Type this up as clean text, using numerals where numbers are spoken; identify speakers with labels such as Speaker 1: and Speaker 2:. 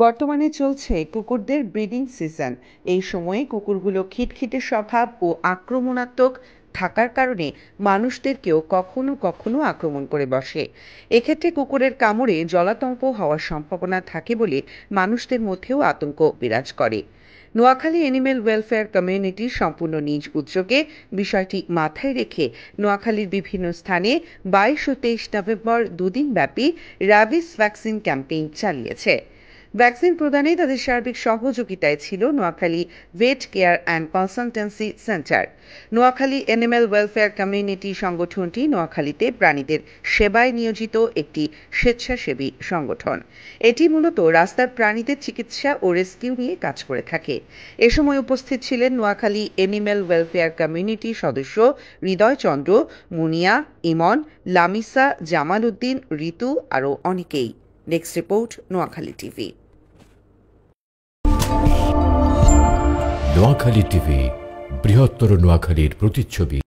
Speaker 1: বর্তমানে চলছে কুকুরদের ব্রিডিং সিজন। এই সময়ে কুকুরগুলো খিটখিটে স্বভাব ও আক্রমণাত্মক থাকার কারণে মানুষদেরকেও কখনো কখনো আক্রমণ করে বসে। এক্ষেত্রে কুকুরের কামড়ে জলাতঙ্ক হওয়ার সম্ভাবনা থাকে বলে মানুষদের মধ্যেও আতঙ্ক বিরাজ করে। নোয়াখালী অ্যানিমেল ওয়েলফেয়ার কমিউনিটি সম্পূর্ণ নিজ উদ্যোগে বিষয়টি মাথায় রেখে নোয়াখালীর বিভিন্ন স্থানে 22 ও 23 নভেম্বর দুদিন ব্যাপী র্যাবিস ভ্যাকসিন ক্যাম্পেইন চালিয়েছে। ভ্যাকসিন প্রদানে তাদের সার্বিক সহযোগিতায় ছিল Noakhali vet care and consultancy centre. Noakhali animal welfare community সংগঠনটি নোয়াখালীতে প্রাণীদের সেবায় নিয়োজিত একটি স্বেচ্ছাসেবী সংগঠন। এটি মূলত রাস্তার প্রাণীদের চিকিৎসা ও রেস্কিউ নিয়ে কাজ করে থাকে। এ সময় উপস্থিত ছিলেন নোয়াখালী অ্যানিমেল ওয়েলফেয়ার কমিউনিটি সদস্য হৃদয় চন্দ্র, মুনিয়া, ইমন, লামিসা, জামাল উদ্দিন, ঋতু আরও অনেকেই। Next report, Noakhali TV.
Speaker 2: Noakhali TV, বৃহত্তর নোয়াখালীর প্রতিচ্ছবি।